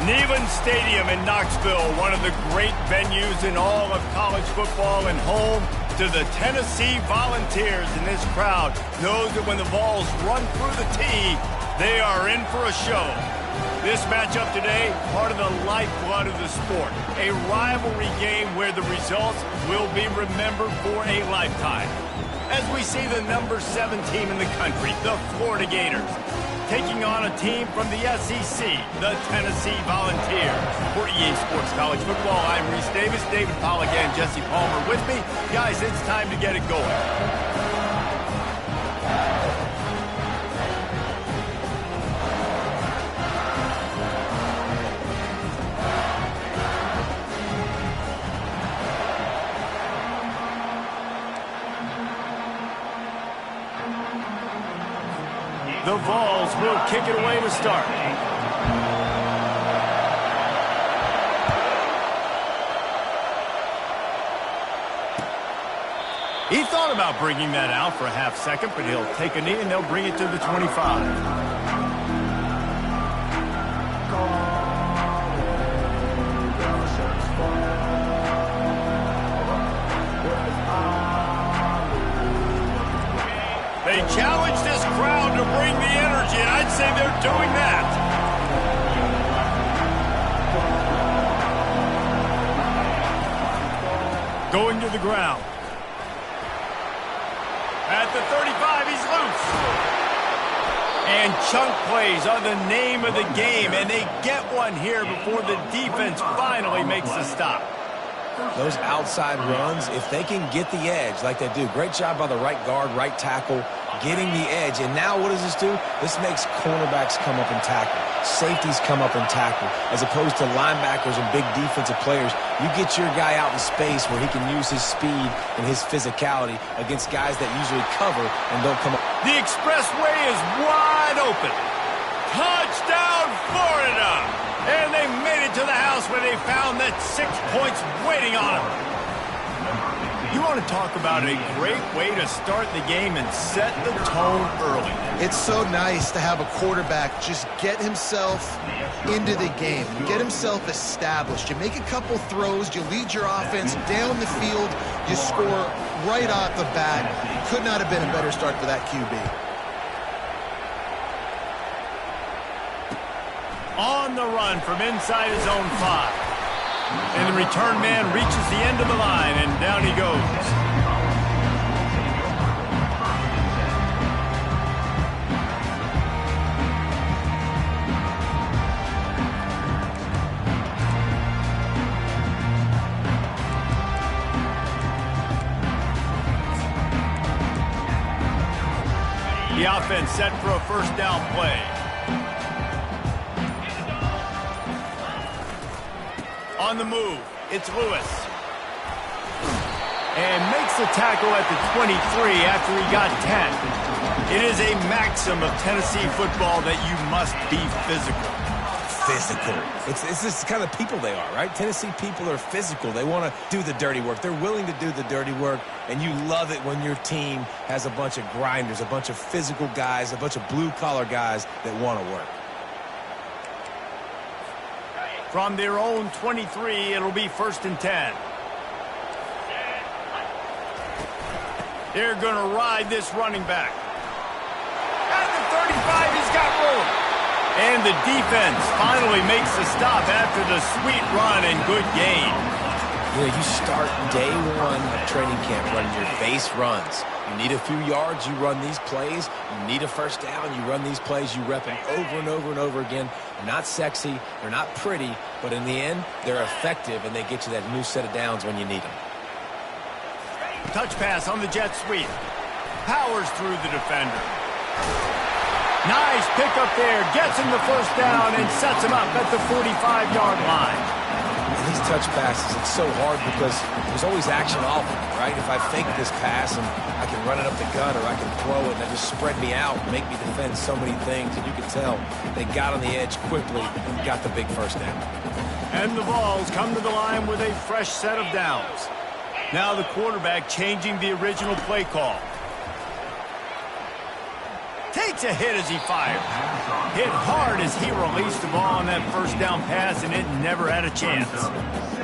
Neyland Stadium in Knoxville, one of the great venues in all of college football and home to the Tennessee Volunteers. And this crowd knows that when the Vols run through the tee, they are in for a show. This matchup today, part of the lifeblood of the sport. A rivalry game where the results will be remembered for a lifetime. As we see the number 7 team in the country, the Florida Gators, taking on a team from the SEC, the Tennessee Volunteers. For EA Sports College Football, I'm Reese Davis, David Pollack, and Jesse Palmer with me. Guys, it's time to get it going. The Vols will kick it away to start. He thought about bringing that out for a half second, but he'll take a knee and they'll bring it to the 25. They challenge this crowd to bring the energy, and I'd say they're doing that. Going to the ground. At the 35, he's loose. And chunk plays are the name of the game, and they get one here before the defense finally makes the stop. Those outside runs, if they can get the edge like they do, great job by the right guard, right tackle, getting the edge. And now what does this do? This makes cornerbacks come up and tackle. Safeties come up and tackle. As opposed to linebackers and big defensive players, you get your guy out in space where he can use his speed and his physicality against guys that usually cover and don't come up. The expressway is wide open. Touchdown, Florida! And they made it to the house where they found that 6 points waiting on them. You want to talk about a great way to start the game and set the tone early. It's so nice to have a quarterback just get himself into the game, get himself established. You make a couple throws, you lead your offense down the field, you score right off the bat. Could not have been a better start for that QB. On the run from inside his own 5. And the return man reaches the end of the line, and down he goes. The offense set for a first down play. On the move, it's Lewis. And makes the tackle at the 23 after he got 10. It is a maxim of Tennessee football that you must be physical. Physical. It's this kind of people they are, right? Tennessee people are physical. They want to do the dirty work. They're willing to do the dirty work, and you love it when your team has a bunch of grinders, a bunch of physical guys, a bunch of blue-collar guys that want to work. From their own 23, it'll be 1st and 10. They're going to ride this running back. At the 35, he's got room. And the defense finally makes the stop after the sweet run and good gain. You know, you start day one of training camp running your base runs. You need a few yards, you run these plays. You need a first down, you run these plays. You rep them over and over and over again. They're not sexy, they're not pretty, but in the end, they're effective, and they get you that new set of downs when you need them. Touch pass on the jet sweep. Powers through the defender. Nice pickup there. Gets him the first down and sets him up at the 45-yard line. And these touch passes, it's so hard because there's always action off them, right? If I fake this pass and I can run it up the gut or I can throw it and just spread me out and make me defend so many things, and you can tell they got on the edge quickly and got the big first down. And the Vols come to the line with a fresh set of downs. Now the quarterback changing the original play call. Takes a hit as he fires. Hit hard as he released the ball on that first down pass, and it never had a chance.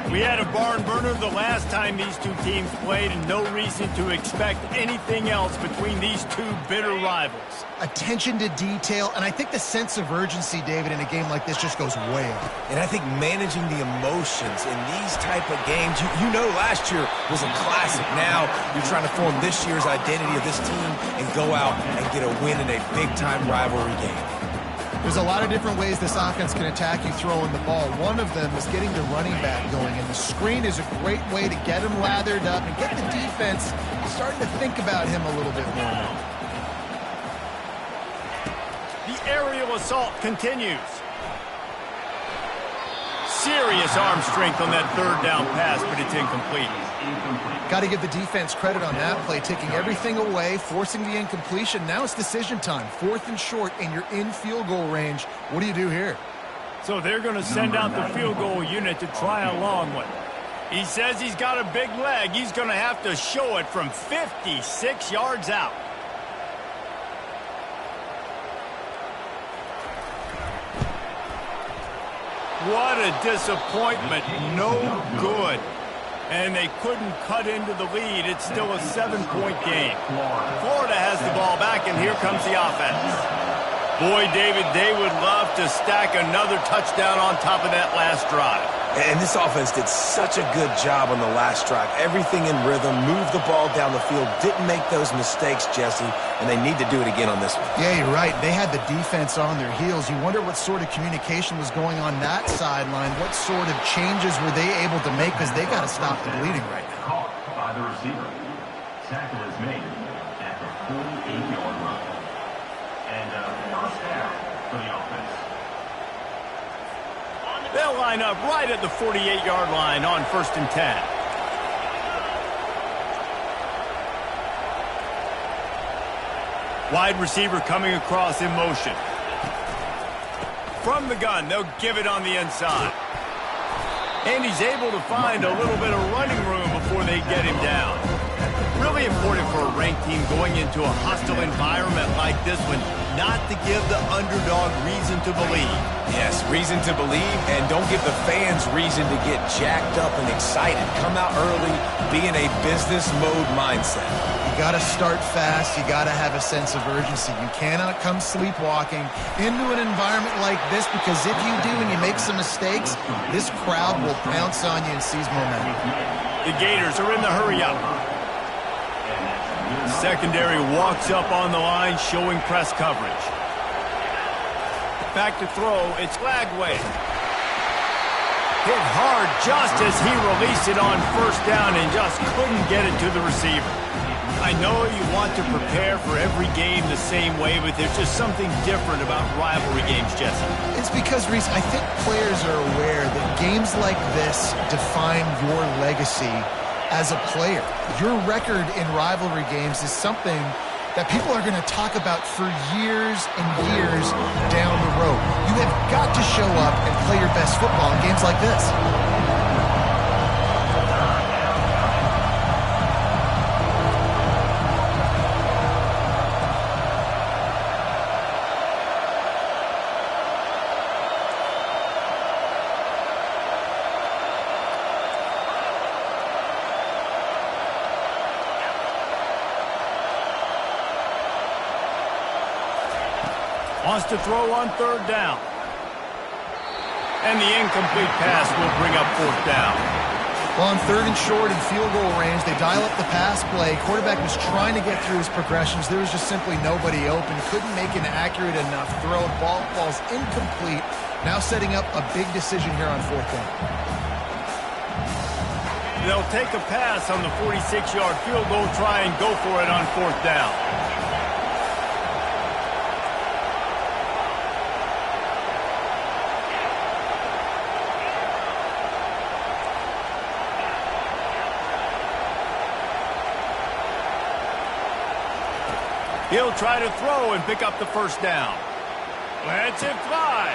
We had a barn burner the last time these two teams played, and no reason to expect anything else between these two bitter rivals. Attention to detail, and I think the sense of urgency, David, in a game like this just goes way up. And I think managing the emotions in these type of games, you know last year was a classic. Now you're trying to form this year's identity of this team and go out and get a win in a big-time rivalry game. There's a lot of different ways this offense can attack you throwing the ball. One of them is getting the running back going, and the screen is a great way to get him lathered up and get the defense starting to think about him a little bit more now. The aerial assault continues. Serious arm strength on that third down pass, but it's incomplete. Got to give the defense credit on that play, taking everything away, forcing the incompletion. Now it's decision time. 4th and short, and you're in field goal range. What do you do here? So they're going to send out the field goal unit to try a long one. He says he's got a big leg. He's going to have to show it from 56 yards out. What a disappointment. No good. And they couldn't cut into the lead. It's still a 7-point game. Florida has the ball back, and here comes the offense. Boy, David, they would love to stack another touchdown on top of that last drive. And this offense did such a good job on the last drive. Everything in rhythm, moved the ball down the field, didn't make those mistakes, Jesse, and they need to do it again on this one. Yeah, you're right. They had the defense on their heels. You wonder what sort of communication was going on that sideline. What sort of changes were they able to make, because they got to stop the bleeding right now. Caught by the receiver. Tackle is made at the 48-yard line. And first down for the offense. They'll line up right at the 48-yard line on 1st and 10. Wide receiver coming across in motion. From the gun, they'll give it on the inside. And he's able to find a little bit of running room before they get him down. Really important for a ranked team going into a hostile environment like this one, not to give the underdog reason to believe. Yes, reason to believe, and don't give the fans reason to get jacked up and excited. Come out early, be in a business mode mindset. You got to start fast. You got to have a sense of urgency. You cannot come sleepwalking into an environment like this, because if you do and you make some mistakes, this crowd will pounce on you and seize momentum. The Gators are in the hurry-up. Secondary walks up on the line, showing press coverage. Back to throw, it's Lagway. Hit hard just as he released it on 1st down and just couldn't get it to the receiver. I know you want to prepare for every game the same way, but there's just something different about rivalry games, Jesse. It's because, Reese, I think players are aware that games like this define your legacy as a player. Your record in rivalry games is something that people are going to talk about for years and years down the road. You have got to show up and play your best football in games like this. Wants to throw on 3rd down. And the incomplete pass will bring up 4th down. Well, on 3rd and short and field goal range, they dial up the pass play. Quarterback was trying to get through his progressions. There was just simply nobody open. Couldn't make an accurate enough throw. Ball falls incomplete. Now setting up a big decision here on 4th down. They'll take a pass on the 46-yard field goal, try and go for it on 4th down. He'll try to throw and pick up the 1st down. Lets it fly.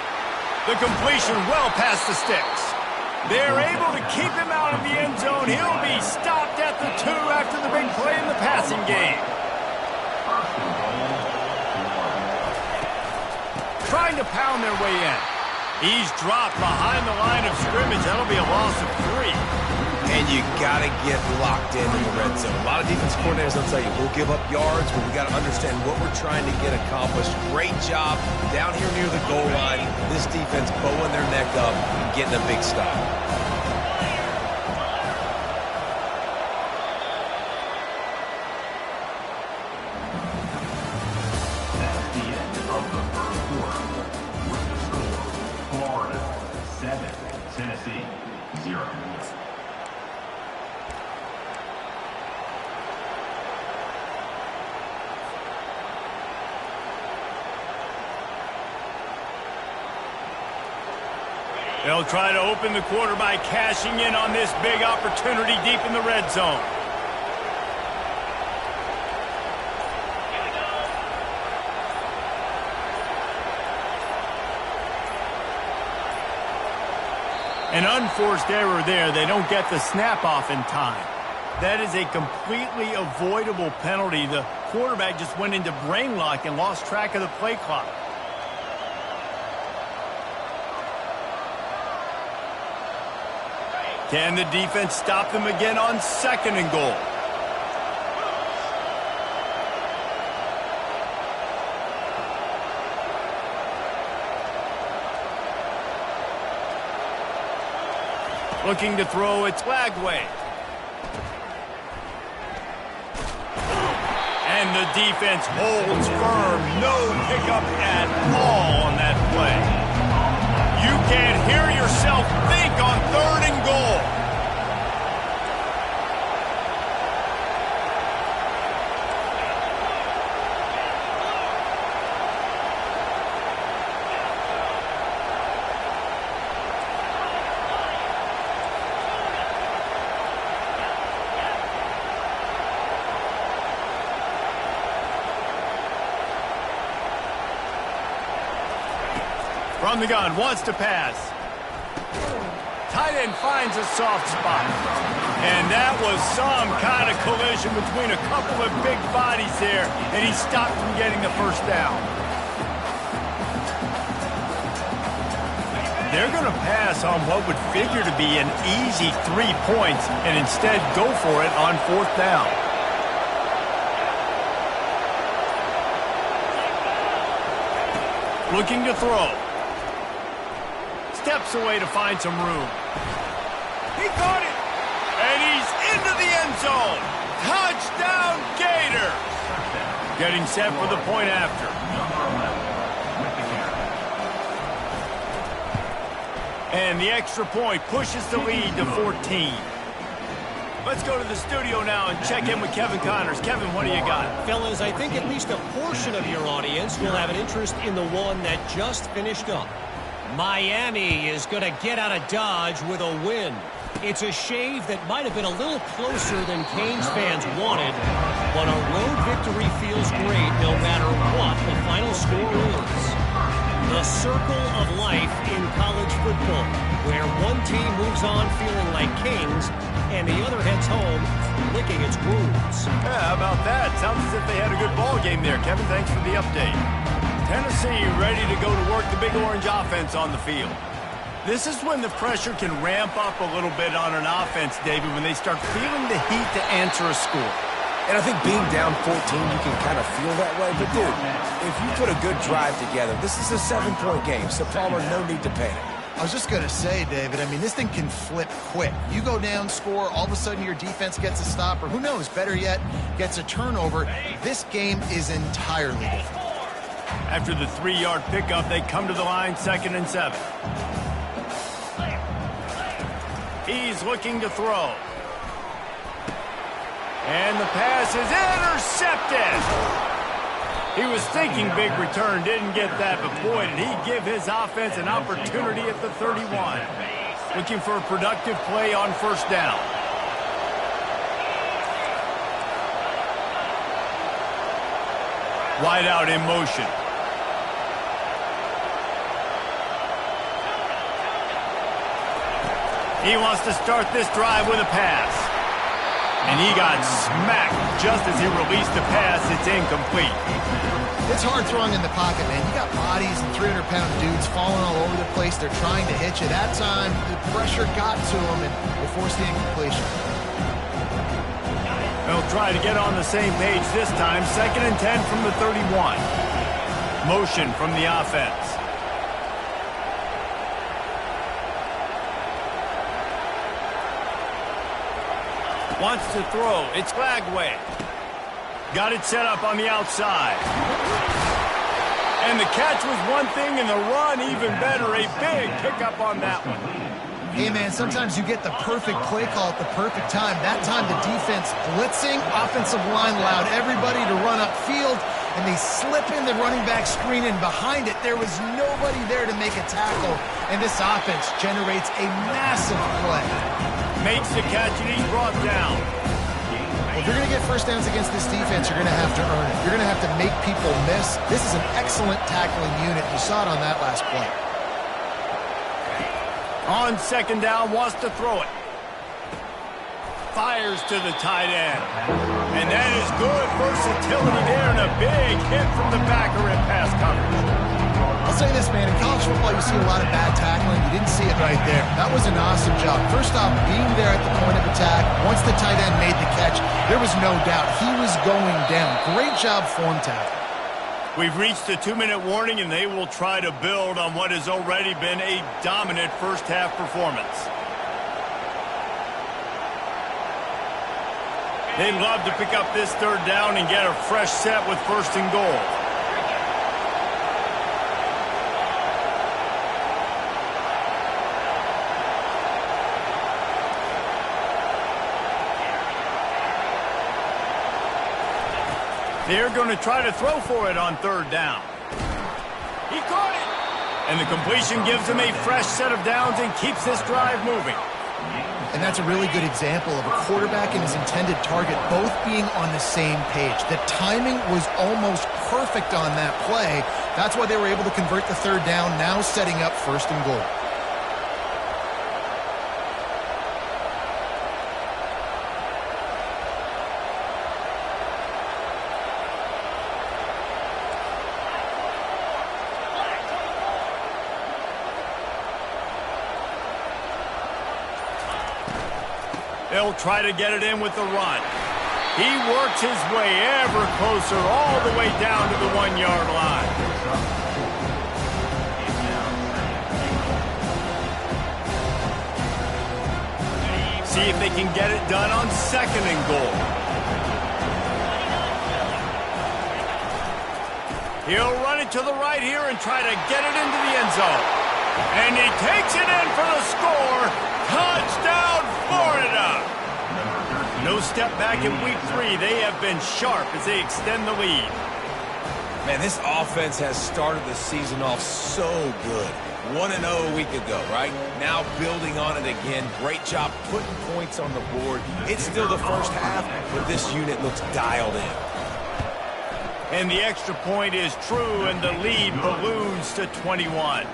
The completion well past the sticks. They're able to keep him out of the end zone. He'll be stopped at the 2 after the big play in the passing game. trying to pound their way in. He's dropped behind the line of scrimmage. That'll be a loss of 3. And you got to get locked in the red zone. A lot of defense coordinators will tell you, we'll give up yards, but we got to understand what we're trying to get accomplished. Great job down here near the goal line. This defense bowing their neck up and getting a big stop. That's the end of the first quarter. With the score, Florida 7, Tennessee 0. They'll try to open the quarter by cashing in on this big opportunity deep in the red zone. An unforced error there. They don't get the snap off in time. That is a completely avoidable penalty. The quarterback just went into brain lock and lost track of the play clock. Can the defense stop them again on 2nd and goal? Looking to throw, it's Lagway. And the defense holds firm. No pickup at all on that play. You can't hear yourself think on 3rd and goal. From the gun, wants to pass. Tight end finds a soft spot. And that was some kind of collision between a couple of big bodies there, and he stopped from getting the first down. They're going to pass on what would figure to be an easy 3 points and instead go for it on 4th down. Looking to throw. Steps away to find some room. He caught it! And he's into the end zone! Touchdown, Gators! Getting set for the point after. And the extra point pushes the lead to 14. Let's go to the studio now and check in with Kevin Connors. Kevin, what do you got? Fellas, I think at least a portion of your audience will have an interest in the one that just finished up. Miami is going to get out of Dodge with a win. It's a shave that might have been a little closer than Canes fans wanted, but a road victory feels great no matter what the final score is. The circle of life in college football, where one team moves on feeling like kings and the other heads home licking its wounds. Yeah, how about that? Sounds as if they had a good ball game there. Kevin, thanks for the update. Tennessee ready to go to work the Big Orange offense on the field. This is when the pressure can ramp up a little bit on an offense, David, when they start feeling the heat to answer a score. And I think being down 14, you can kind of feel that way. But, dude, if you put a good drive together, this is a 7-point game, so Palmer, no need to panic. I was just going to say, David, I mean, this thing can flip quick. You go down, score, all of a sudden your defense gets a stop, or who knows, better yet, gets a turnover. This game is entirely different. After the 3-yard pickup, they come to the line, 2nd and 7. He's looking to throw. And the pass is intercepted. He was thinking big return, didn't get that, but boy, did he give his offense an opportunity at the 31. Looking for a productive play on 1st down. Wide out in motion. He wants to start this drive with a pass. And he got smacked just as he released the pass. It's incomplete. It's hard throwing in the pocket, man. You got bodies and 300-pound dudes falling all over the place. They're trying to hit you. That time, the pressure got to them, and they forced the incompletion. They'll try to get on the same page this time. 2nd and 10 from the 31. Motion from the offense. Wants to throw. It's Flagway. Got it set up on the outside. And the catch was one thing, and the run even better. A big pickup on that one. Hey, man, sometimes you get the perfect play call at the perfect time. That time the defense blitzing, offensive line allowed everybody to run upfield, and they slip in the running back screen, and behind it there was nobody there to make a tackle, and this offense generates a massive play. Makes the catch, and he's brought down. Well, if you're going to get first downs against this defense, you're going to have to earn it. You're going to have to make people miss. This is an excellent tackling unit. You saw it on that last play. On 2nd down, wants to throw it. Fires to the tight end. And that is good versatility there, and a big hit from the backer in pass coverage. I'll say this, man. In college football, you see a lot of bad tackling. You didn't see it right there. That was an awesome job. First off, being there at the point of attack. Once the tight end made the catch, there was no doubt he was going down. Great job form tackle. We've reached the 2-minute warning, and they will try to build on what has already been a dominant first-half performance. They'd love to pick up this 3rd down and get a fresh set with 1st and goal. They're going to try to throw for it on 3rd down. He caught it! And the completion gives him a fresh set of downs and keeps this drive moving. And that's a really good example of a quarterback and his intended target both being on the same page. The timing was almost perfect on that play. That's why they were able to convert the 3rd down, now setting up 1st and goal. They'll try to get it in with the run. He works his way ever closer all the way down to the 1-yard line. See if they can get it done on 2nd and goal. He'll run it to the right here and try to get it into the end zone. And he takes it in for the score. Touchdown, Florida! No step back in week 3. They have been sharp as they extend the lead. Man, this offense has started the season off so good. 1-0 a week ago, right? Now building on it again. Great job putting points on the board. It's still the first half, but this unit looks dialed in. And the extra point is true, and the lead balloons to 21.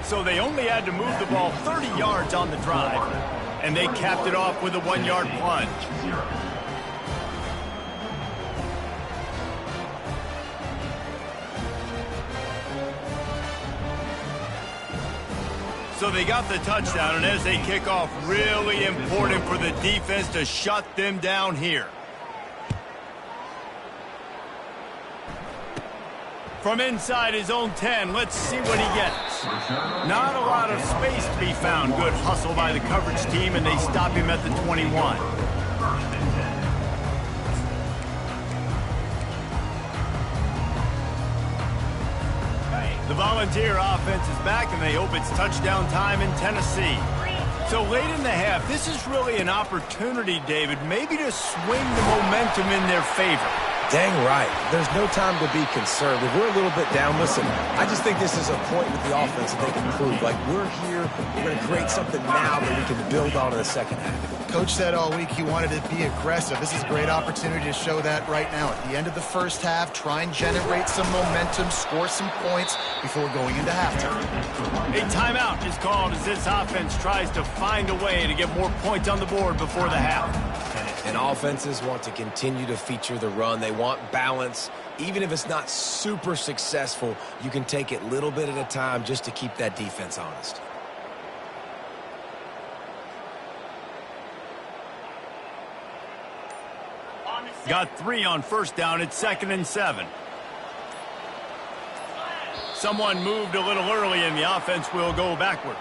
So they only had to move the ball 30 yards on the drive, and they capped it off with a 1-yard plunge. So they got the touchdown, and as they kick off, really important for the defense to shut them down here. From inside his own 10, let's see what he gets. Not a lot of space to be found. Good hustle by the coverage team, and they stop him at the 21. The Volunteer offense is back, and they hope it's touchdown time in Tennessee. So late in the half, this is really an opportunity, David, maybe to swing the momentum in their favor. Dang right. There's no time to be concerned. If we're a little bit down, listen, I just think this is a point with the offense that they can prove. Like, we're here, we're going to create something now that we can build on in the second half. Coach said all week he wanted to be aggressive. This is a great opportunity to show that right now. At the end of the first half, try and generate some momentum, score some points before going into halftime. A timeout is called as this offense tries to find a way to get more points on the board before the half. And offenses want to continue to feature the run. They want balance. Even if it's not super successful, you can take it little bit at a time just to keep that defense honest. Got 3 on first down. It's 2nd and 7. Someone moved a little early, and the offense will go backward.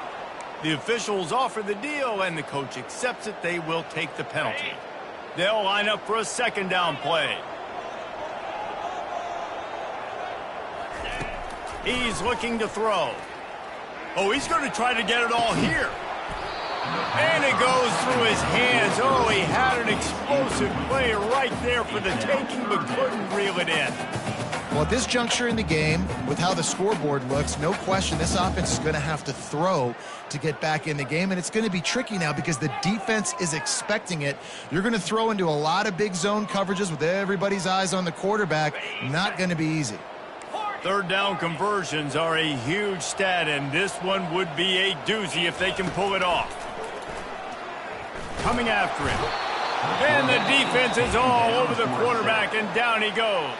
The officials offer the deal, and the coach accepts it. They will take the penalty. They'll line up for a 2nd down play. He's looking to throw. Oh, he's going to try to get it all here. And it goes through his hands. Oh, he had an explosive play right there for the taking, but couldn't reel it in. Well, at this juncture in the game, with how the scoreboard looks, no question this offense is going to have to throw to get back in the game, and it's going to be tricky now because the defense is expecting it. You're going to throw into a lot of big zone coverages with everybody's eyes on the quarterback. Not going to be easy. 3rd down conversions are a huge stat, and this one would be a doozy if they can pull it off. Coming after him. And the defense is all over the quarterback, and down he goes.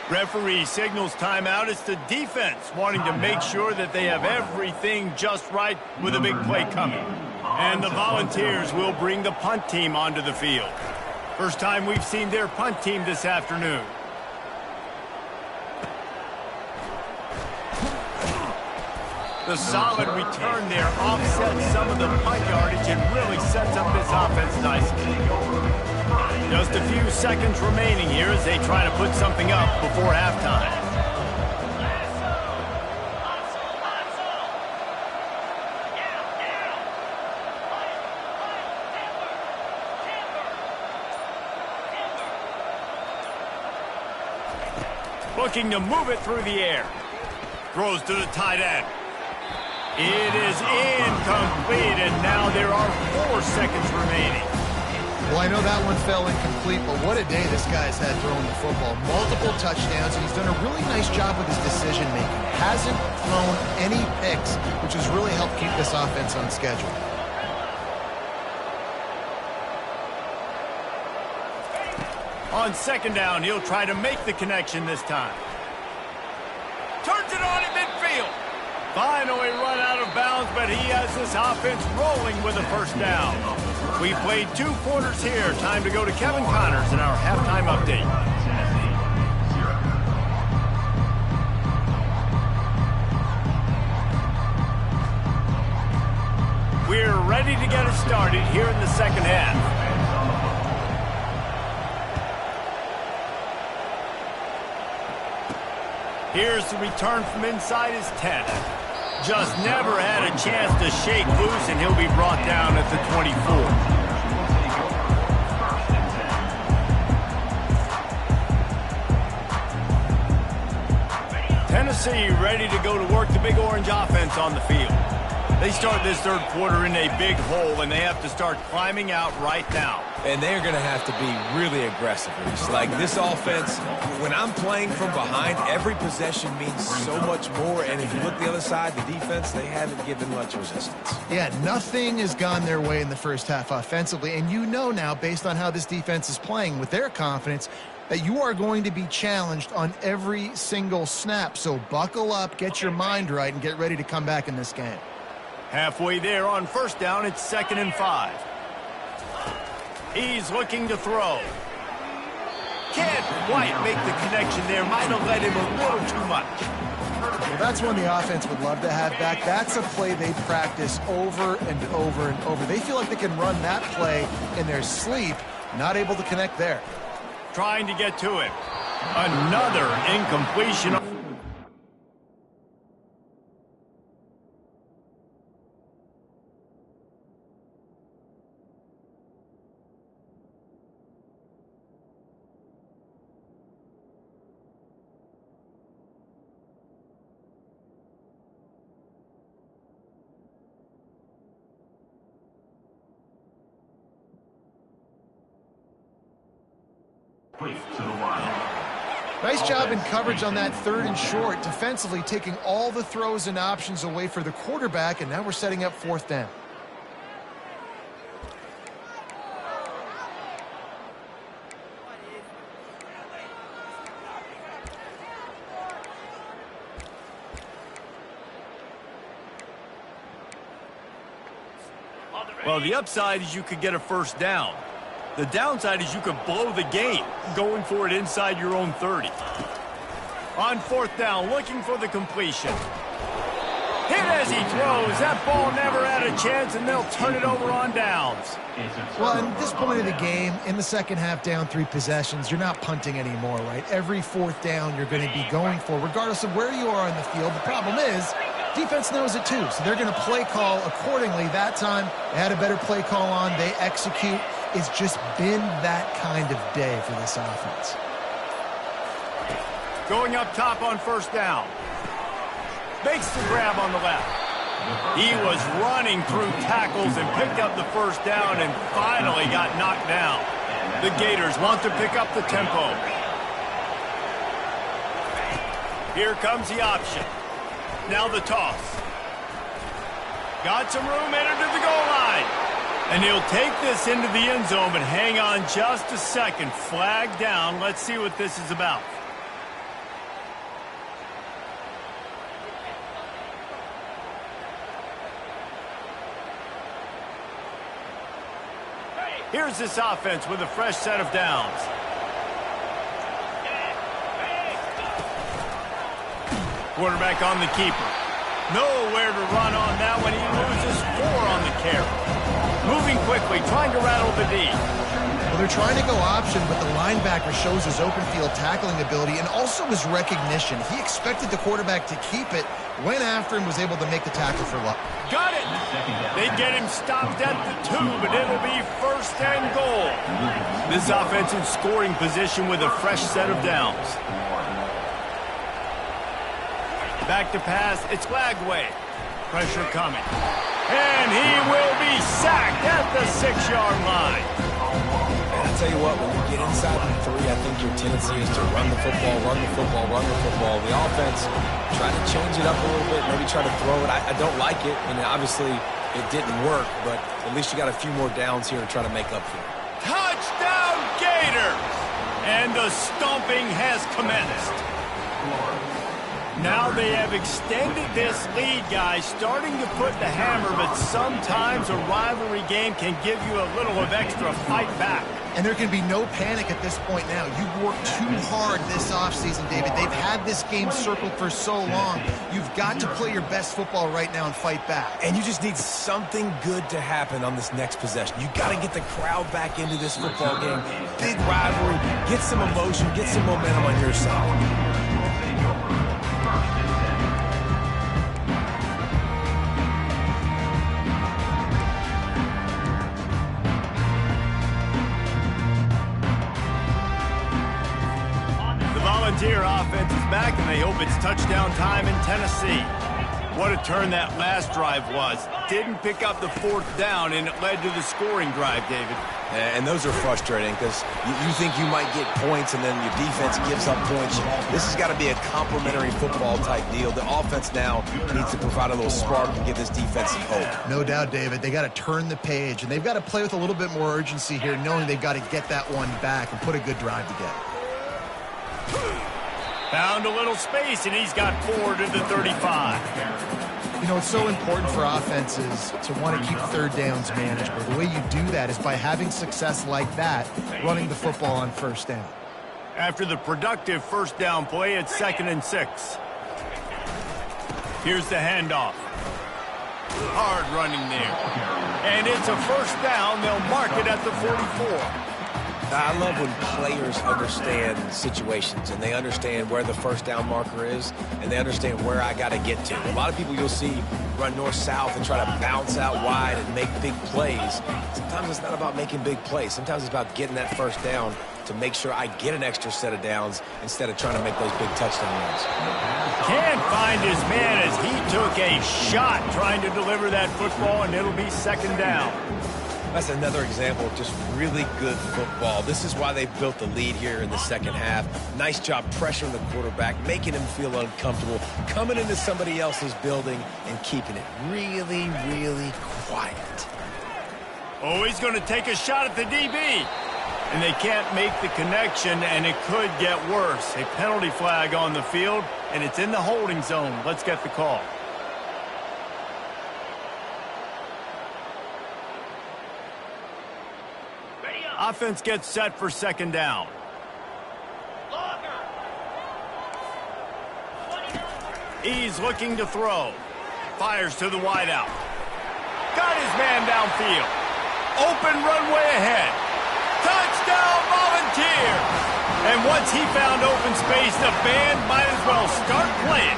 Referee signals timeout. It's the defense wanting to make sure that they have everything just right with a big play coming. And the Volunteers will bring the punt team onto the field. First time we've seen their punt team this afternoon. The solid return there offsets some of the punt yardage and really sets up this offense nicely. Just a few seconds remaining here as they try to put something up before halftime. Looking to move it through the air. Throws to the tight end. It is incomplete, and now there are 4 seconds remaining. Well, I know that one fell incomplete, but what a day this guy's had throwing the football. Multiple touchdowns, and he's done a really nice job with his decision-making. Hasn't thrown any picks, which has really helped keep this offense on schedule. On 2nd down, he'll try to make the connection this time. Turns it on in midfield. Finally run out of bounds, but he has this offense rolling with a 1st down. We played 2 quarters here. Time to go to Kevin Connors in our halftime update. We're ready to get it started here in the 2nd half. Here's the return from inside his 10. Just never had a chance to shake loose, and he'll be brought down at the 24. Tennessee ready to go to work the Big Orange offense on the field. They start this 3rd quarter in a big hole, and they have to start climbing out right now. And they're going to have to be really aggressive. It's like this offense, when I'm playing from behind, every possession means so much more. And if you look the other side, the defense, they haven't given much resistance. Yeah, nothing has gone their way in the first half offensively. And you know now, based on how this defense is playing with their confidence, that you are going to be challenged on every single snap. So buckle up, get your mind right, and get ready to come back in this game. Halfway there on 1st down, it's 2nd and 5. He's looking to throw. Can't quite make the connection there. Might have led him a little too much. Well, that's one the offense would love to have back. That's a play they practice over and over and over. They feel like they can run that play in their sleep. Not able to connect there. Trying to get to it. Another incompletion. Nice job in coverage on that 3rd and short, defensively taking all the throws and options away for the quarterback, and now we're setting up 4th down. Well, the upside is you could get a first down. The downside is you could blow the game going for it inside your own 30. On fourth down, looking for the completion. Hit as he throws. That ball never had a chance, and they'll turn it over on downs. Well, at this point of the game, in the second half, down 3 possessions, you're not punting anymore, right? Every fourth down you're going to be going for, regardless of where you are on the field. The problem is, defense knows it too, so they're going to play call accordingly. That time, they had a better play call on. They execute. It's just been that kind of day for this offense. Going up top on first down. Makes the grab on the left. He was running through tackles and picked up the first down and finally got knocked down. The Gators want to pick up the tempo. Here comes the option. Now the toss. Got some room, entered to the goal line. And he'll take this into the end zone, but hang on just a second. Flag down. Let's see what this is about. Here's this offense with a fresh set of downs. Quarterback on the keeper. Nowhere to run on that one. He loses 4 on the carry. Moving quickly, trying to rattle the D. Well, they're trying to go option, but the linebacker shows his open field tackling ability and also his recognition. He expected the quarterback to keep it, went after him, was able to make the tackle for luck. Got it! They get him stopped at the 2, but it'll be first and goal. This offense in scoring position with a fresh set of downs. Back to pass, it's Lagway. Pressure coming. And he will be sacked at the 6-yard line. And I'll tell you what, when you get inside the 3, I think your tendency is to run the football, run the football, run the football. The offense, try to change it up a little bit, maybe try to throw it. I don't like it, and obviously it didn't work, but at least you got a few more downs here to try to make up for it. Touchdown, Gators! And the stomping has commenced. Now they have extended this lead, guys, starting to put the hammer, but sometimes a rivalry game can give you a little of extra fight back. And there can be no panic at this point now. You've worked too hard this offseason, David. They've had this game circled for so long. You've got to play your best football right now and fight back. And you just need something good to happen on this next possession. You got to get the crowd back into this football game. Big rivalry. Get some emotion. Get some momentum on your side. Volunteer offense is back, and they hope it's touchdown time in Tennessee. What a turn that last drive was. Didn't pick up the 4th down, and it led to the scoring drive, David. And those are frustrating because you think you might get points, and then your defense gives up points. This has got to be a complementary football type deal. The offense now needs to provide a little spark and give this defense some hope. No doubt, David. They got to turn the page, and they've got to play with a little bit more urgency here, knowing they've got to get that one back and put a good drive together. Found a little space, and he's got 4 to the 35. You know, it's so important for offenses to want to keep 3rd downs manageable. The way you do that is by having success like that, running the football on 1st down. After the productive 1st down play, it's 2nd and 6. Here's the handoff. Hard running there. And it's a 1st down. They'll mark it at the 44. I love when players understand situations and they understand where the 1st down marker is and they understand where I got to get to. A lot of people you'll see run north-south and try to bounce out wide and make big plays. Sometimes it's not about making big plays. Sometimes it's about getting that 1st down to make sure I get an extra set of downs instead of trying to make those big touchdown runs. Can't find his man as he took a shot trying to deliver that football, and it'll be 2nd down. That's another example of just really good football. This is why they built the lead here in the second half. Nice job pressuring the quarterback, making him feel uncomfortable, coming into somebody else's building and keeping it really, really quiet. Oh, he's going to take a shot at the DB. And they can't make the connection, and it could get worse. A penalty flag on the field, and it's in the holding zone. Let's get the call. Offense gets set for second down. He's looking to throw. Fires to the wideout. Got his man downfield. Open runway ahead. Touchdown, Volunteers! And once he found open space, the band might as well start playing.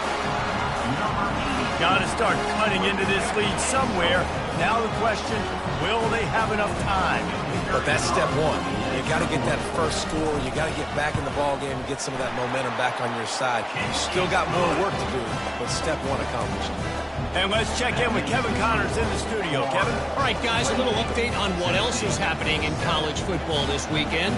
Got to start cutting into this lead somewhere. Now the question, will they have enough time? But that's step one. You got to get that first score. You got to get back in the ball game and get some of that momentum back on your side. You still got more work to do, but step one accomplished. And let's check in with Kevin Connors in the studio. Kevin? All right, guys, a little update on what else is happening in college football this weekend.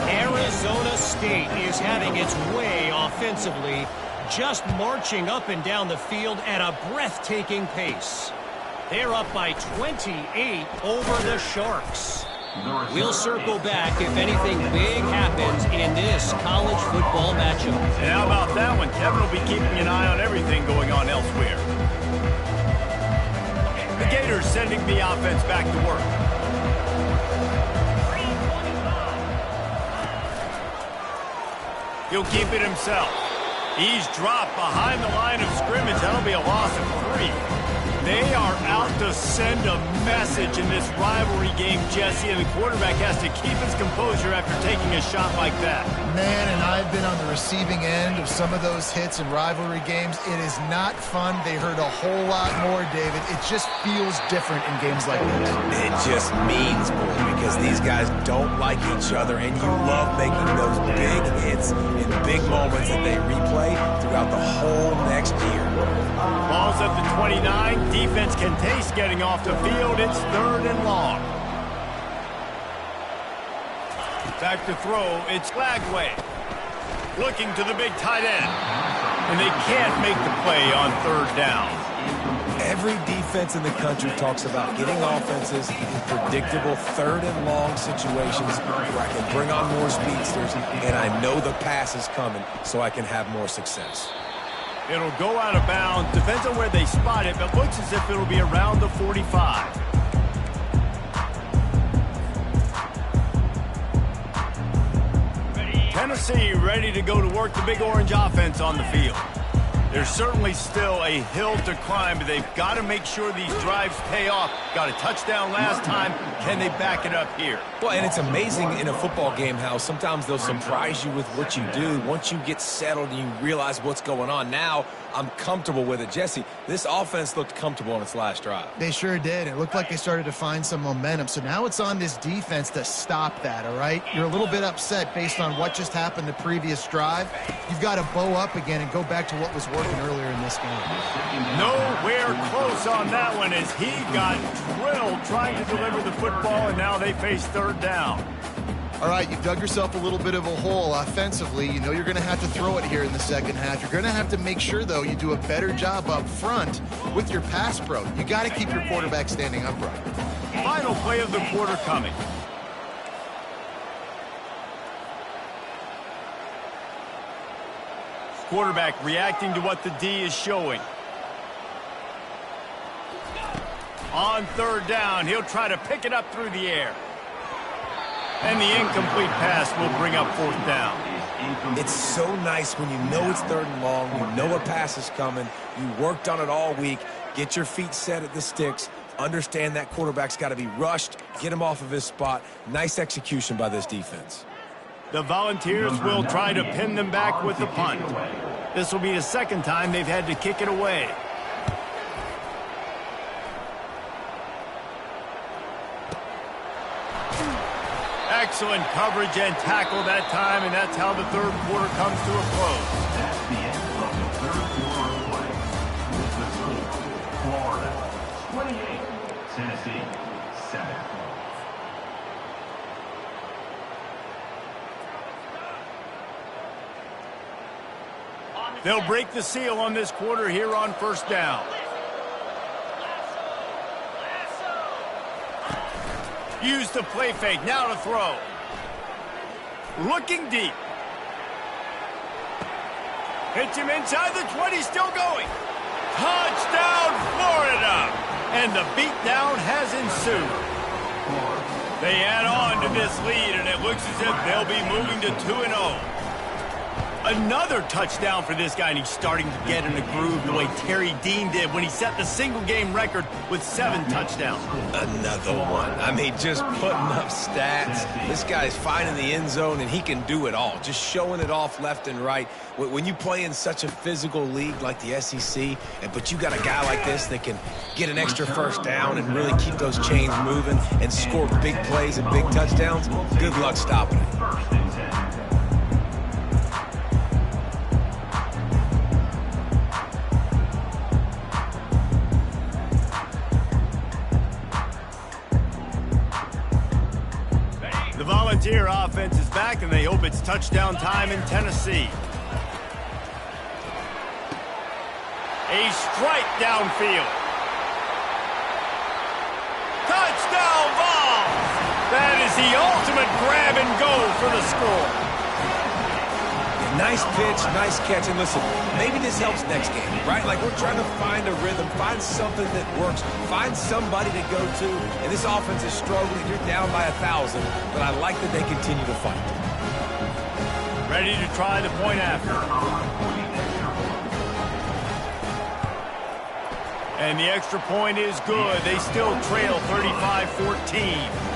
Arizona State is having its way offensively, just marching up and down the field at a breathtaking pace. They're up by 28 over the Sharks. We'll circle back if anything big happens in this college football matchup. And how about that one? Kevin will be keeping an eye on everything going on elsewhere. The Gators sending the offense back to work. He'll keep it himself. He's dropped behind the line of scrimmage. That'll be a loss of 3. They are out to send a message in this rivalry game, Jesse, and the quarterback has to keep his composure after taking a shot like that. Man, and I've been on the receiving end of some of those hits in rivalry games. It is not fun. They hurt a whole lot more, David. It just feels different in games like this. It just means more because these guys don't like each other, and you love making those big hits in big moments that they replay throughout the whole next year. Ball's at the 29. Defense can taste getting off the field. It's 3rd and long. Back to throw. It's Lagway. Looking to the big tight end. And they can't make the play on 3rd down. Every defense in the country talks about getting offenses in predictable 3rd and long situations where I can bring on more speedsters and I know the pass is coming so I can have more success. It'll go out of bounds. Depends on where they spot it, but looks as if it'll be around the 45. Tennessee ready to go to work the Big Orange offense on the field. There's certainly still a hill to climb, but they've got to make sure these drives pay off. Got a touchdown last time. Can they back it up here? Well, and it's amazing in a football game how sometimes they'll surprise you with what you do. Once you get settled and you realize what's going on, now I'm comfortable with it. Jesse, this offense looked comfortable on its last drive. They sure did. It looked like they started to find some momentum. So now it's on this defense to stop that, all right? You're a little bit upset based on what just happened the previous drive. You've got to bow up again and go back to what was working earlier in this game. Nowhere close on that one as he got drilled trying to deliver the football, and now they face 3rd down. All right, you've dug yourself a little bit of a hole offensively. You know you're going to have to throw it here in the second half. You're going to have to make sure, though, you do a better job up front with your pass pro. You got to keep your quarterback standing upright. Final play of the quarter coming. Quarterback reacting to what the D is showing. On 3rd down, he'll try to pick it up through the air. And the incomplete pass will bring up 4th down. It's so nice when you know it's 3rd and long, you know a pass is coming, you worked on it all week, get your feet set at the sticks, understand that quarterback's got to be rushed, get him off of his spot. Nice execution by this defense. The Volunteers will try to pin them back with the punt. This will be the 2nd time they've had to kick it away. Excellent coverage and tackle that time, and that's how the 3rd quarter comes to a close. That's the end of the 3rd quarter of play. With the score, Florida 28, Tennessee 7. They'll break the seal on this quarter here on 1st down. Use the play fake, now to throw. Looking deep. Hits him inside the 20, still going. Touchdown, Florida! And the beatdown has ensued. They add on to this lead, and it looks as if they'll be moving to 2-0. Another touchdown for this guy, and he's starting to get in the groove the way Terry Dean did when he set the single-game record with 7 touchdowns. Another one. I mean, just putting up stats. This guy's finding the end zone, and he can do it all. Just showing it off left and right. When you play in such a physical league like the SEC, but you got a guy like this that can get an extra first down and really keep those chains moving and score big plays and big touchdowns, good luck stopping it. The Volunteer offense is back, and they hope it's touchdown time in Tennessee. A strike downfield. Touchdown ball! That is the ultimate grab and go for the score. Nice pitch, nice catch, and listen, maybe this helps next game, right? Like, we're trying to find a rhythm, find something that works, find somebody to go to, and this offense is struggling. You're down by 1,000, but I like that they continue to fight. Ready to try the point after. And the extra point is good. They still trail 35-14.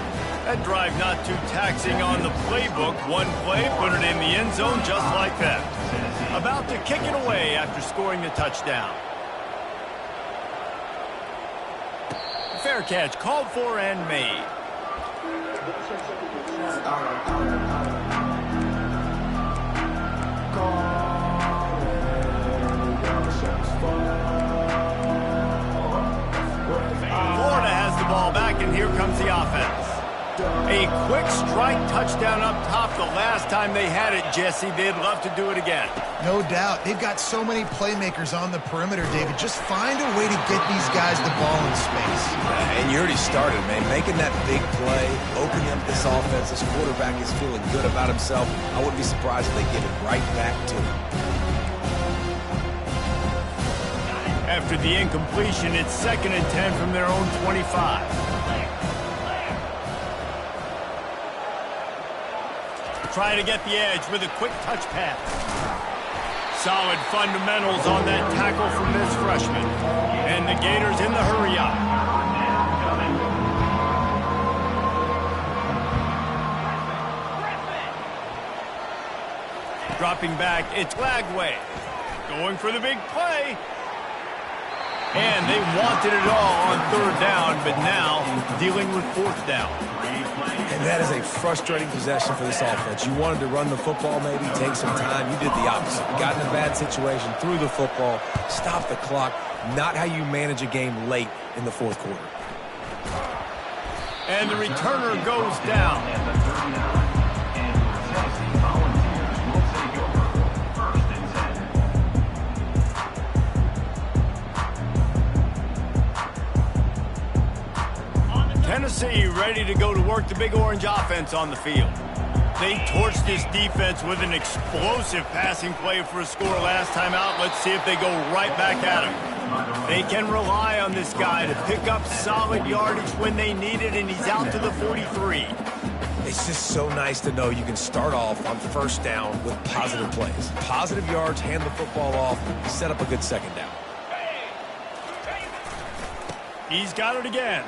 That drive not too taxing on the playbook. One play, put it in the end zone just like that. About to kick it away after scoring the touchdown. Fair catch called for and made. Florida has the ball back, and here comes the offense. A quick strike touchdown up top the last time they had it, Jesse. They'd love to do it again. No doubt. They've got so many playmakers on the perimeter, David. Just find a way to get these guys the ball in space. And you already started, man. Making that big play, opening up this offense. This quarterback is feeling good about himself. I wouldn't be surprised if they give it right back to him. After the incompletion, it's 2nd and 10 from their own 25. Trying to get the edge with a quick touch pass. Solid fundamentals on that tackle from this freshman. And the Gators in the hurry up. Dropping back, it's Lagway. Going for the big play. And they wanted it all on 3rd down, but now dealing with 4th down. And that is a frustrating possession for this offense. You wanted to run the football, maybe take some time. You did the opposite. You got in a bad situation, threw the football, stopped the clock. Not how you manage a game late in the 4th quarter. And the returner goes down. Tennessee ready to go to work the Big Orange offense on the field. They torched this defense with an explosive passing play for a score last time out. Let's see if they go right back at him. They can rely on this guy to pick up solid yardage when they need it, and he's out to the 43. It's just so nice to know you can start off on 1st down with positive plays. Positive yards, hand the football off, set up a good 2nd down. He's got it again.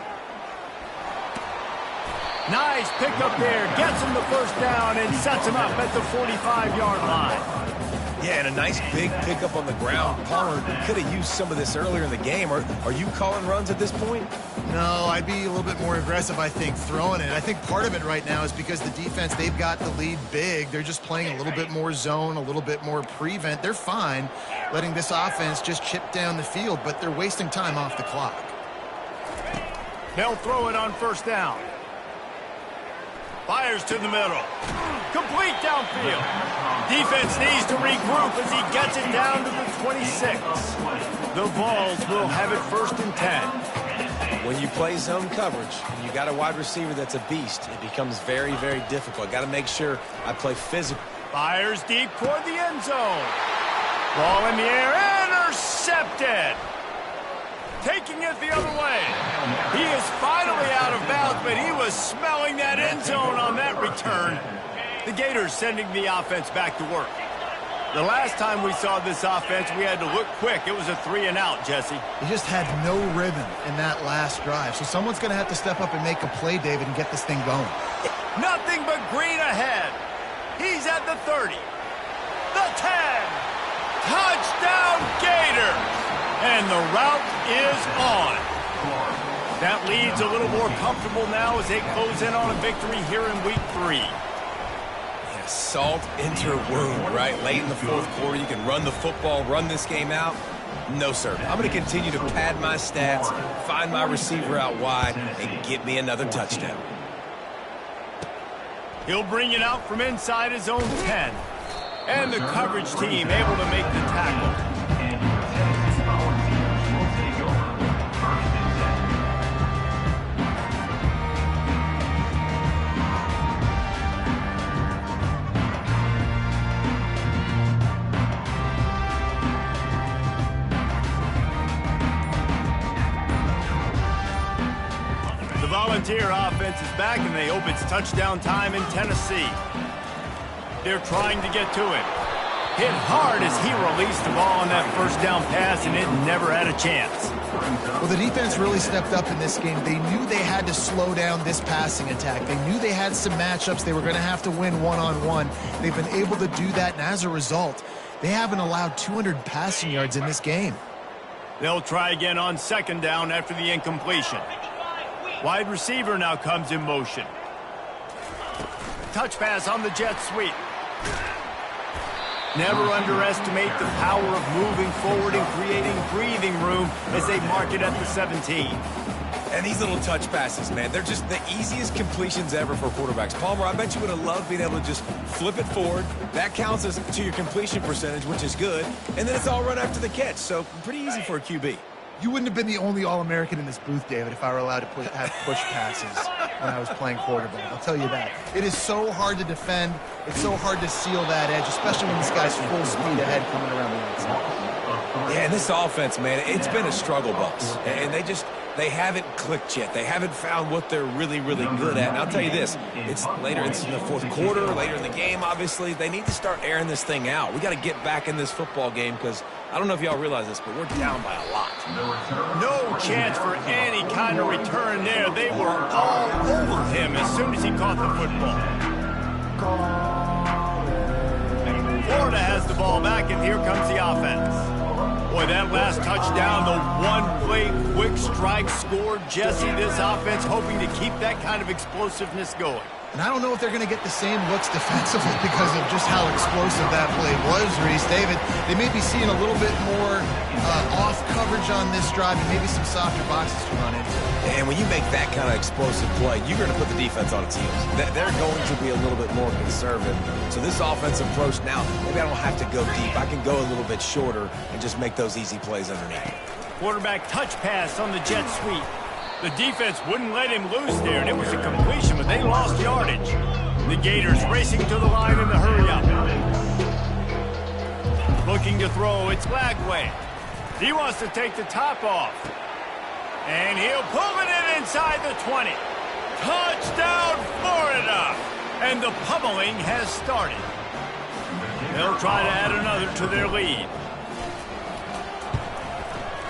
Nice pickup there. Gets him the 1st down and sets him up at the 45-yard line. Yeah, and a nice big pickup on the ground. Palmer could have used some of this earlier in the game. Are you calling runs at this point? No, I'd be a little bit more aggressive, I think, throwing it. I think part of it right now is because the defense, they've got the lead big. They're just playing a little bit more zone, a little bit more prevent. They're fine letting this offense just chip down the field, but they're wasting time off the clock. They'll throw it on 1st down. Fires to the middle. Complete downfield. Defense needs to regroup as he gets it down to the 26. The Vols will have it 1st and 10. When you play zone coverage and you got a wide receiver that's a beast, it becomes very, very difficult. Got to make sure I play physical. Fires deep toward the end zone. Ball in the air, intercepted. taking it the other way. He is finally out of bounds, but he was smelling that end zone on that return. The Gators sending the offense back to work. The last time we saw this offense, we had to look quick. It was a 3-and-out, Jesse. He just had no rhythm in that last drive. So someone's going to have to step up and make a play, David, and get this thing going. Nothing but green ahead. He's at the 30. The 10. Touchdown, Gators. And the route is on. That lead's a little more comfortable now as they close in on a victory here in week 3. Salt into her wound, right? Late in the fourth quarter, you can run the football, run this game out. No, sir. I'm going to continue to pad my stats, find my receiver out wide, and get me another touchdown. He'll bring it out from inside his own 10. And the coverage team able to make the tackle. Volunteer offense is back, and they hope it's touchdown time in Tennessee. They're trying to get to it. Hit hard as he released the ball on that first down pass, and it never had a chance. Well, the defense really stepped up in this game. They knew they had to slow down this passing attack. They knew they had some matchups they were going to have to win one-on-one. They've been able to do that, and as a result, they haven't allowed 200 passing yards in this game. They'll try again on second down after the incompletion. Wide receiver now comes in motion. Touch pass on the jet sweep. Never underestimate the power of moving forward and creating breathing room as they mark it at the 17. And these little touch passes, man, they're just the easiest completions ever for quarterbacks. Palmer, I bet you would have loved being able to just flip it forward. That counts as to your completion percentage, which is good. And then it's all run after the catch, so pretty easy for a QB. You wouldn't have been the only All-American in this booth, David, if I were allowed to have push passes when I was playing quarterback. I'll tell you that. It is so hard to defend. It's so hard to seal that edge, especially when this guy's full speed ahead coming around the outside. Yeah, and this offense, man, it's been a struggle bus. And they haven't clicked yet. They haven't found what they're really, really good at. And I'll tell you this, it's in the fourth quarter, later in the game, obviously. They need to start airing this thing out. We got to get back in this football game because I don't know if y'all realize this, but we're down by a lot. No chance for any kind of return there. They were all over him as soon as he caught the football. Florida has the ball back, and here comes the offense. Boy, that last touchdown, the one-play quick strike scored. Jesse, this offense hoping to keep that kind of explosiveness going. And I don't know if they're going to get the same looks defensively because of just how explosive that play was, Reese. David, they may be seeing a little bit more off coverage on this drive and maybe some softer boxes to run into. And when you make that kind of explosive play, you're going to put the defense on its heels. They're going to be a little bit more conservative. So this offensive approach now, maybe I don't have to go deep. I can go a little bit shorter and just make those easy plays underneath. Quarterback touch pass on the jet sweep. The defense wouldn't let him loose there, and it was a completion, but they lost yardage. The Gators racing to the line in the hurry-up. Looking to throw, it's Lagway. He wants to take the top off. And he'll pull it in inside the 20. Touchdown, Florida! And the pummeling has started. They'll try to add another to their lead.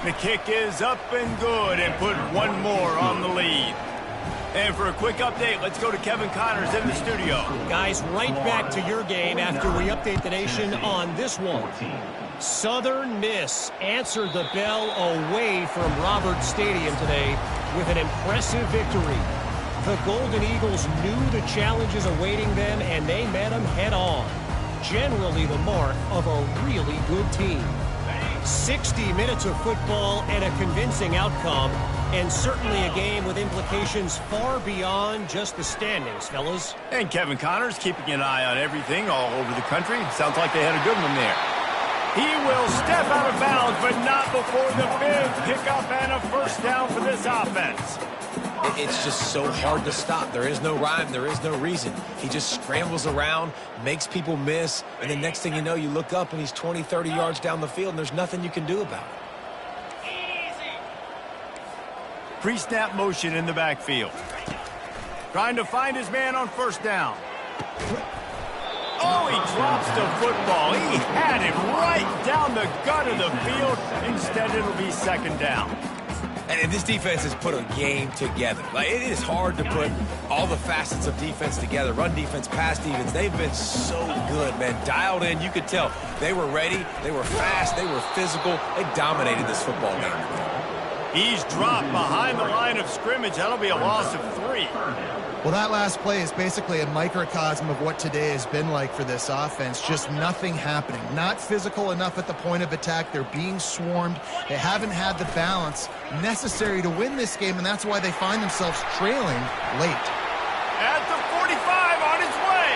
The kick is up and good and put one more on the lead. And for a quick update, let's go to Kevin Connors in the studio. Guys, right back to your game after we update the nation on this one. Southern Miss answered the bell away from Roberts Stadium today with an impressive victory. The Golden Eagles knew the challenges awaiting them, and they met them head on. Generally the mark of a really good team. 60 minutes of football and a convincing outcome, and certainly a game with implications far beyond just the standings, fellas. And Kevin Connors keeping an eye on everything all over the country. Sounds like they had a good one there. He will step out of bounds, but not before the big pickup and a first down for this offense. It's just so hard to stop. There is no rhyme. There is no reason. He just scrambles around, makes people miss, and the next thing you know, you look up and he's 20, 30 yards down the field, and there's nothing you can do about it. Pre-snap motion in the backfield. Trying to find his man on first down. Oh, he drops the football. He had it right down the gut of the field. Instead, it'll be second down. And this defense has put a game together. Like, it is hard to put all the facets of defense together. Run defense, pass defense. They've been so good, man. Dialed in. You could tell they were ready. They were fast. They were physical. They dominated this football game. He's dropped behind the line of scrimmage. That'll be a loss of 3. Well, that last play is basically a microcosm of what today has been like for this offense. Just nothing happening. Not physical enough at the point of attack. They're being swarmed. They haven't had the balance necessary to win this game, and that's why they find themselves trailing late. At the 45, on his way.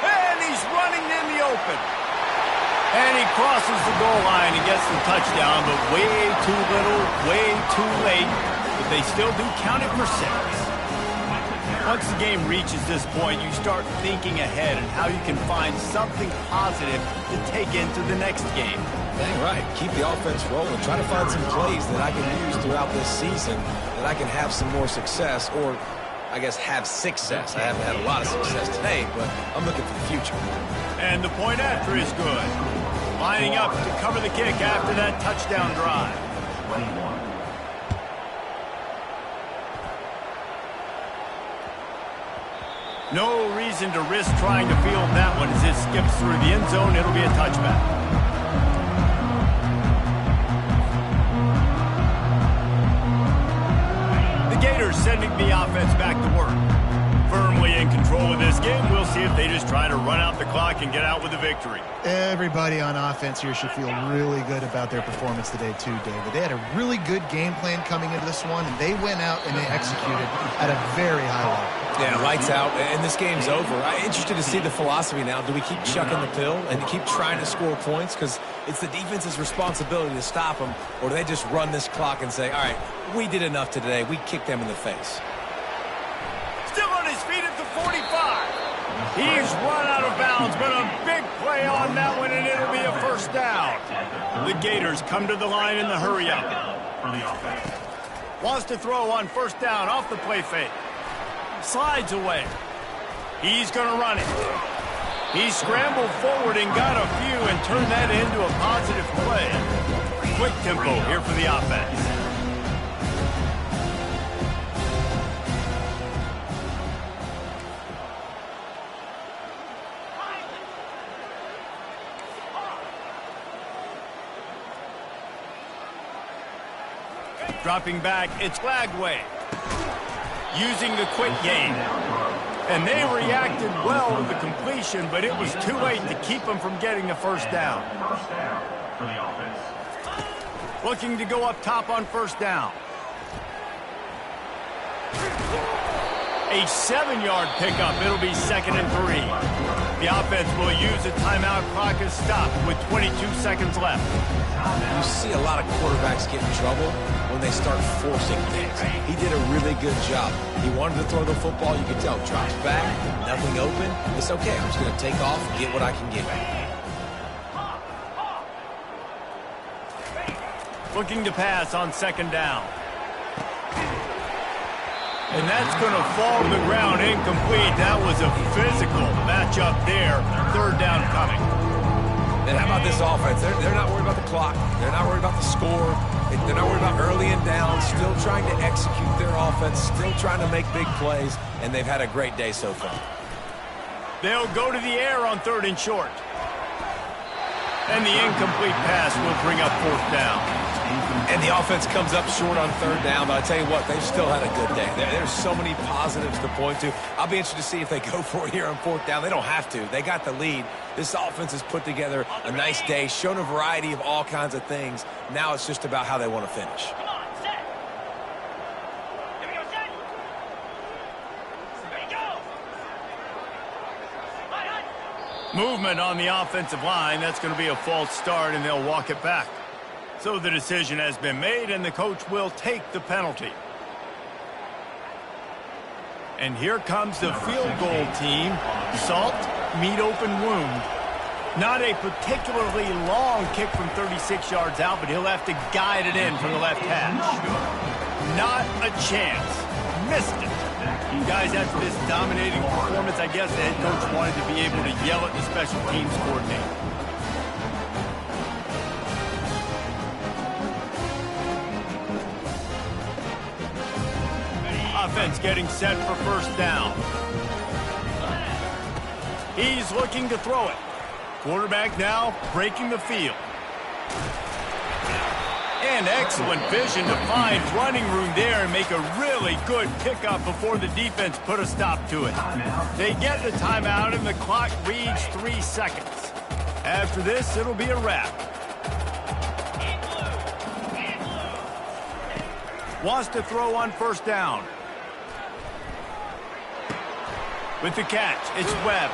And he's running in the open. And he crosses the goal line and gets the touchdown, but way too little, way too late. But they still do count it for 6. Once the game reaches this point, you start thinking ahead and how you can find something positive to take into the next game. Dang right. Keep the offense rolling. Try to find some plays that I can use throughout this season that I can have some more success, or I guess have success. I haven't had a lot of success today, but I'm looking for the future. And the point after is good. Lining up to cover the kick after that touchdown drive. 21. No reason to risk trying to field that one as it skips through the end zone. It'll be a touchback. The Gators sending the offense back to work. Firmly in control of this game. We'll see if they just try to run out the clock and get out with a victory. Everybody on offense here should feel really good about their performance today too, David. They had a really good game plan coming into this one, and they went out and they executed at a very high level. Yeah, lights out, and this game's over. I'm interested to see the philosophy now. Do we keep chucking the pill and keep trying to score points? Because it's the defense's responsibility to stop them, or do they just run this clock and say, all right, we did enough today. We kicked them in the face. Still on his feet at the 45. He's run out of bounds, but a big play on that one, and it'll be a first down. The Gators come to the line in the hurry-up. Wants to throw on first down off the play fake. Slides away. He's going to run it. He scrambled forward and got a few and turned that into a positive play. Quick tempo here for the offense. Dropping back, it's Lagway. Using the quick game. And they reacted well to the completion, but it was too late to keep them from getting the first down. First down for the offense. Looking to go up top on first down. A 7-yard pickup. It'll be 2nd and 3. The offense will use a timeout. Clock is stopped with 22 seconds left. You see a lot of quarterbacks get in trouble when they start forcing things. He did a really good job. He wanted to throw the football. You could tell. Drops back, nothing open. It's okay. I'm just going to take off and get what I can get. Looking to pass on 2nd down. And that's going to fall to the ground incomplete. That was a physical matchup there. 3rd down coming. And how about this offense? They're not worried about the clock. They're not worried about the score. They're not worried about early and down. Still trying to execute their offense. Still trying to make big plays. And they've had a great day so far. They'll go to the air on 3rd and short. And the incomplete pass will bring up 4th down. And the offense comes up short on 3rd down, but I tell you what, they've still had a good day. There's so many positives to point to. I'll be interested to see if they go for it here on 4th down. They don't have to. They got the lead. This offense has put together a nice day, shown a variety of all kinds of things. Now it's just about how they want to finish. Come on, set. Here we go, set. Ready, go. Movement on the offensive line. That's going to be a false start, and they'll walk it back. So the decision has been made, and the coach will take the penalty. And here comes the field goal team. Salt, meet open wound. Not a particularly long kick from 36 yards out, but he'll have to guide it in from the left hash. Not a chance. Missed it. Guys, after this dominating performance, I guess the head coach wanted to be able to yell at the special teams coordinator. Offense getting set for first down. He's looking to throw it. Quarterback now breaking the field. And excellent vision to find running room there and make a really good pickup before the defense put a stop to it. They get the timeout and the clock reads 3 seconds. After this, it'll be a wrap. Wants to throw on first down. With the catch, it's Webb.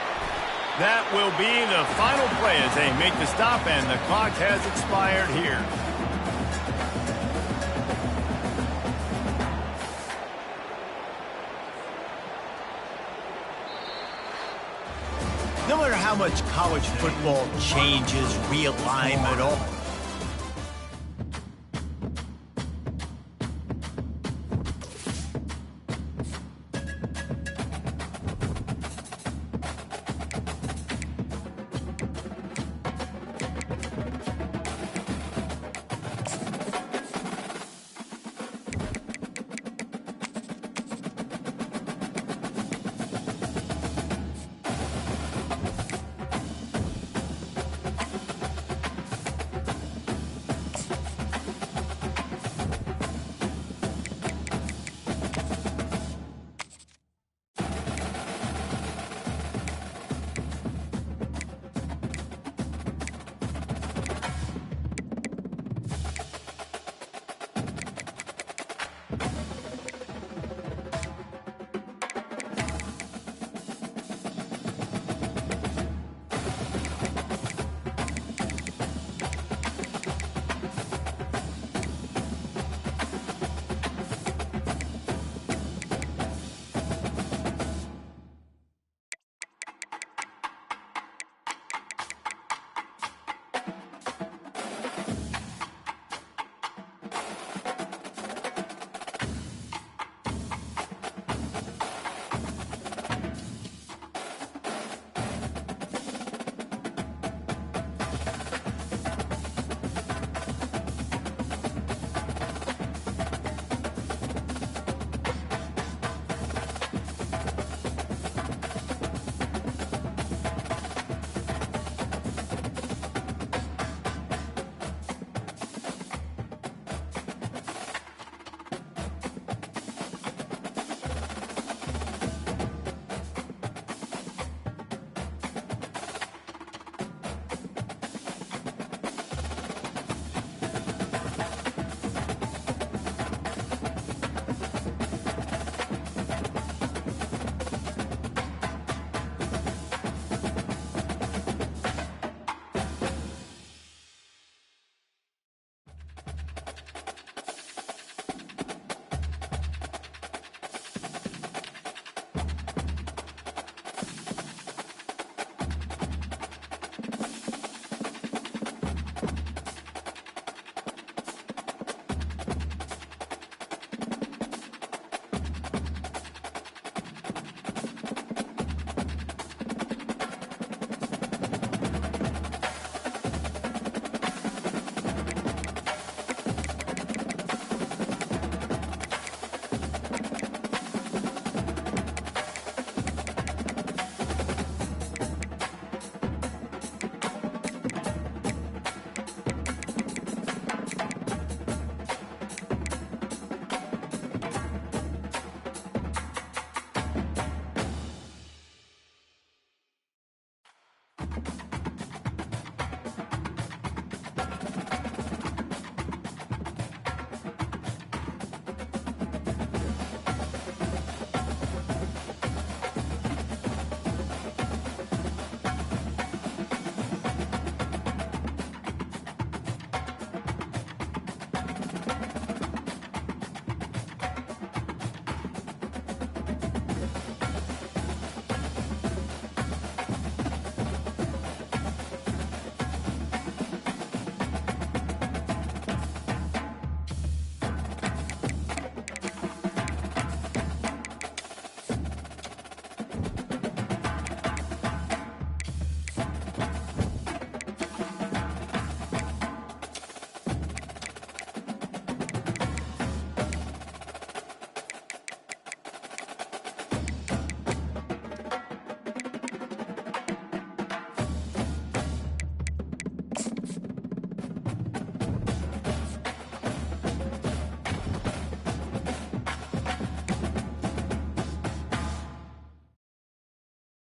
That will be the final play as they make the stop, and the clock has expired here. No matter how much college football changes, realignment, all